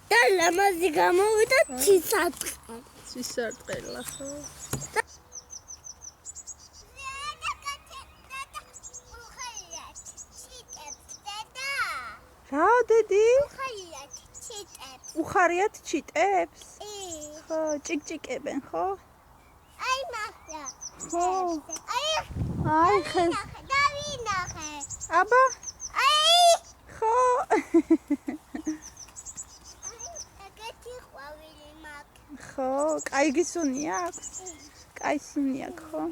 და ლამაზი გამოვიდა ცისარტყელი. ცისარტყელა ხო? რა დედი? უხარიათ ჩიტებს? ხო, ჭიკჭიკებენ, ხო? აი მაგა. ხო. აი ხეს. დავინახე. აბა? აი. ხო. ეგეთი ყვავილი მაქვს. ხო, კაიგი სუნი აქვს? კაი სუნი აქვს, ხო?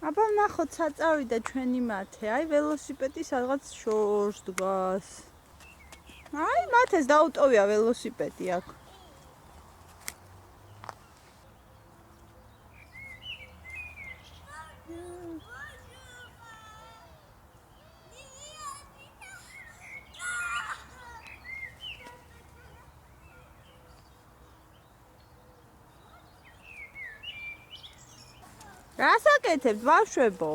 აბა ნახოთ საწავიდა ჩვენი მათე. აი ველოსიპედი სადღაც შორს დგას. აი მათეს დაუტოვია ველოსიპედი აქ. რას აკეთებთ ბავშვებო?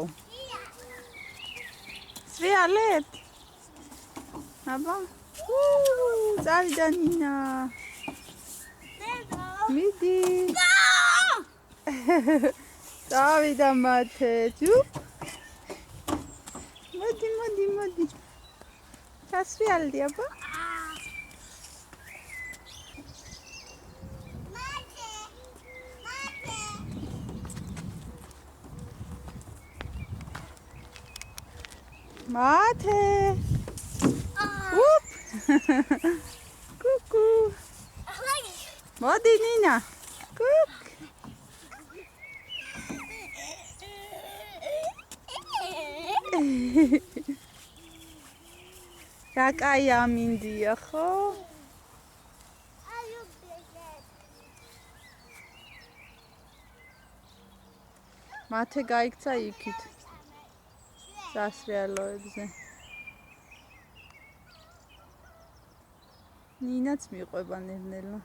სვიალებთ? აბა? წავიდა ნინა. მიდი. წავიდა მათე. მოდი. ჩასვიალდი აბა? მათე. უპ. კუკუ. მოდი ნინა. კუკ. რა კაი ამინდია ხო? მათე გაიქცა იქით. სასრიალოებზე. ნინაც მიყვება ნელ-ნელა.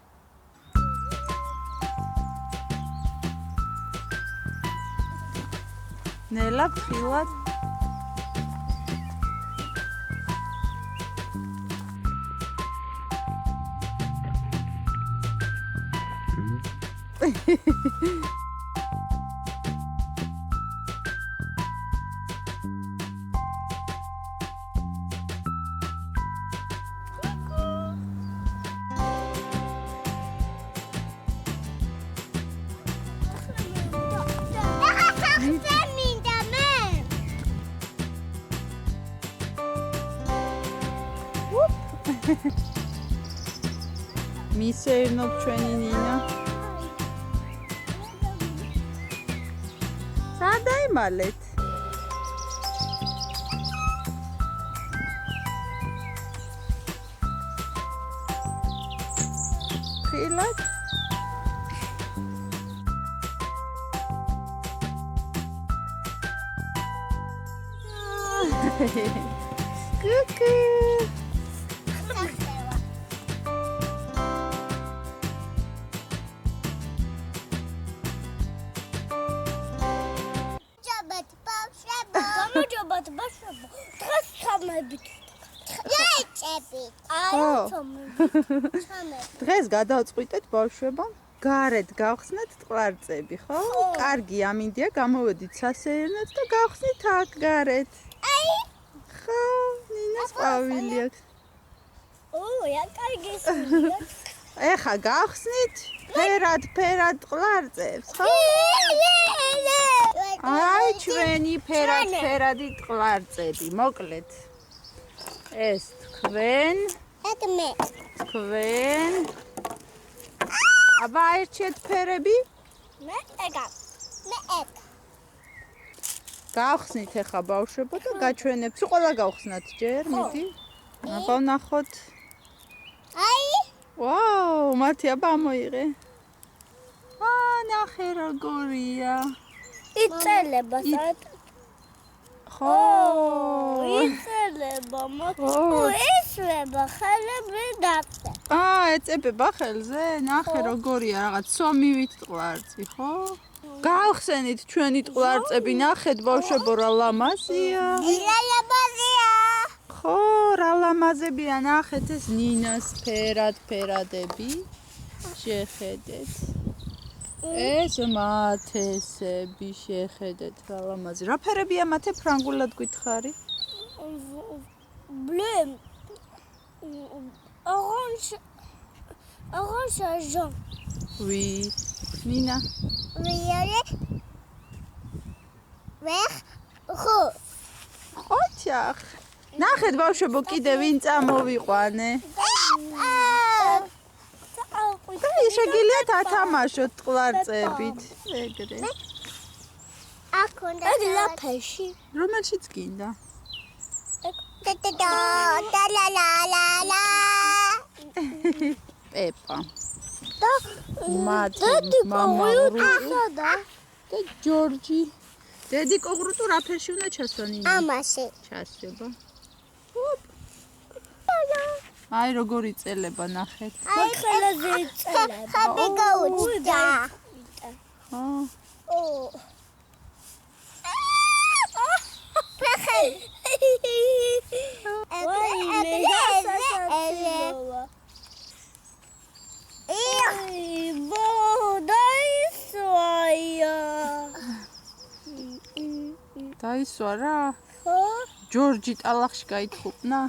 ნელა ფხილად. მისეირნობ ჩვენი ნინა. სად დაიმალეთ? ხილად? კუკუ. გამარჯობათ ბავშვებო. დღეს ხამებით. ეჭებით. აი, დღეს გადავწყვიტეთ ბავშვებო. გარეთ გავხსნათ ტყლარწები, ხო? კარგი ამინდია, გამოვედით სასეირნოდ და გავხსნით აქ გარეთ. აი. ხო, ნინას ყვავილი აქვს. ია კარგი სულია. ეხა გავხსნით ფერად ტყლარწებს, ხო? აი ჩვენი ფერადი ტყლარწები, მოკლედ. ეს თქვენ. თქვენ. აბა აირჩიეთ ფერები? მე ეგ. გავხსნით ეხა ბავშვებო და გაჩვენებთ. ყველა გავხსნათ ჯერ, მიდი. აბა ვნახოთ. აი. ვაუ, მათი აბა მოიღე. ნახე როგორია. იწელება საერთოდ. ხო. იწელება, ესვება ხელები დაწე. ეწებება ხელზე? ნახე როგორია, რაღაც სომივით ტყლარწი, ხო? გავხსენით ჩვენი ტყლარწები, ნახეთ ბავშვებო რა ლამაზია. ლამაზია. ხო, რა ლამაზებია, ნახეთ ეს ნინას ფერადები. შეხედეთ. ეს მათესები შეხედეთ რა ლამაზი. რა ფერებია მათე ფრანგულად გითხარი? Bleu. Orange jaune. Oui. Nina. Violet. Vert. Rose. ოჩახ. ნახეთ ბავშვებო, კიდე ვინ წამოვიყვანე. შეგიძლია დათამაშოთ ტყლარწებით. ეგრე. აქ ლაფაში. რომელშიც გინდა? და ლა ლა ლა ლა. პეპა. და მათე მამა და ჯორჯი. დედი კოღრუტუ რა ფერში უნდა ჩასვა ნინა? ამაში. ჩასვება. აი როგორი წელება ნახეთ. აი ხელაზე წელება. ხაბი გაუჩნდა. ო. ო. ფეხი. დაისვა რა? ჯორჯი ტალახში გაითხუპნა?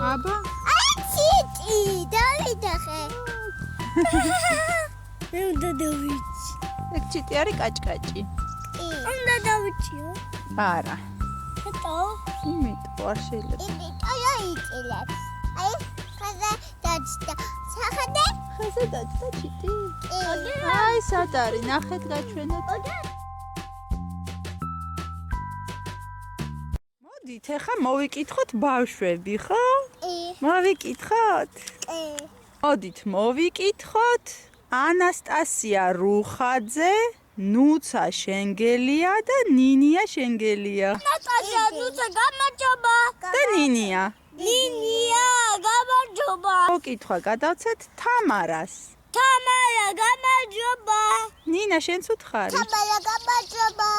აბა? აიცი, დავიდახე. უნდა დავიცი. ეგ ჩიტი არის კაჭკაჭი. უნდა დავიციო. არა. ხეთო. იმიტომ არ შეიძლება. იმიტომ აიწილებს. აი, ხაზე დაჭდა. სახადე? ხაზე დაჭდა ჩიტი? აი, სად არის? ნახეთ გაჩვენოთ. მოდით, ახლა მოვიკითხოთ ბავშვები, ხო? მოვიკითხოთ? მოდით, მოვიკითხოთ. ანასტასია რუხაძე, ნუცა შენგელია და ნინია შენგელია. ნატაშა, ნუცა გამარჯობა. და ნინია. ნინია, გამარჯობა. მოკითხვა გადავცეთ თამარას. თამარა, გამარჯობა. ნინა, შენც უთხარი? თამარა, გამარჯობა.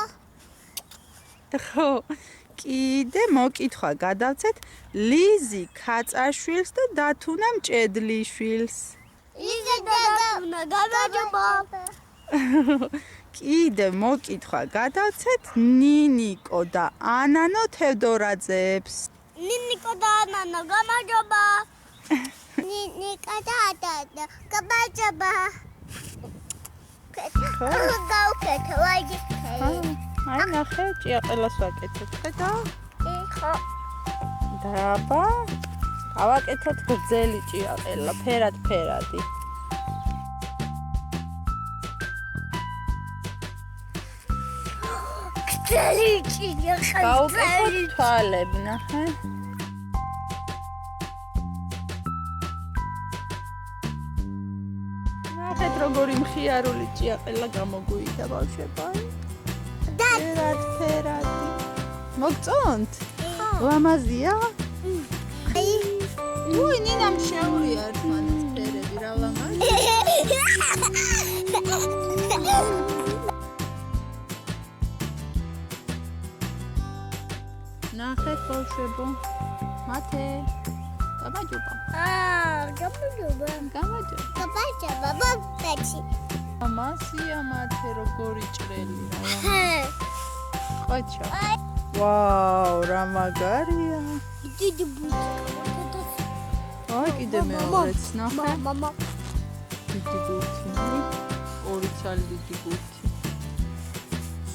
ხო. კიდე მოკითხვა გადავცეთ ლიზი ქაწაშვილს და დათუნა მჭედლიშვილს. ლიზა და დათუნა, გამარჯობა. კიდე მოკითხვა გადავცეთ ნინიკო და ანანო თევდორაძეებს. ნინიკო და ანანო, გამარჯობა. ნინიკო და ანანო, გამარჯობა. გავკეთე, ვაიგე. აი ნახე, ჭიაყელას ვაკეთებ. ხედა? ხო. დაბა. ავაკეთოთ გრძელი ჭიაყელა, ფერადი. გრძელი ჭიაყელა. გავუკეთოთ თვალები, ნახე. ნახეთ როგორი მხიარული ჭიაყელა გამოგვივიდა ბავშვებო. ფერადი. მოგწონთ? ლამაზია? უი, ნინამ შეურია ერთმანეთს ფერები, რა ლამაზია. ნახეთ ბავშვებო. მათე. გამარჯობა. გამარჯობა. გამარჯობა. ბაბაჭი. ლამაზია მათე როგორი ჭრელი რა. ყოჩა. აი. ვაუ, რა მაგარია. დიდი ბუჩი. აი, კიდე მეორეც ნახე. მამა. დიდი ბუთი. ორი ცალი დიდი ბუთი.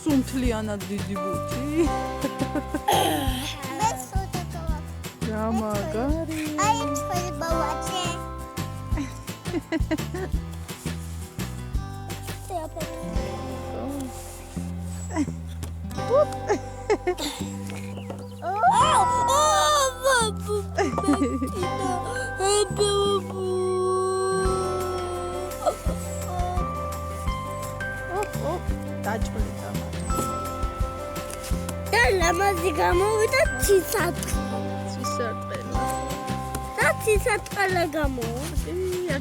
სუნთლიანად დიდი ბუთი. მე სოდაკავა. რა მაგარია. აი, თქვენი ბავშვი. დაჭრილი და ამაზე გამოვიდა ცისარტყელო. ცისარტყელო. და ცისარტყელე გამოვიდა.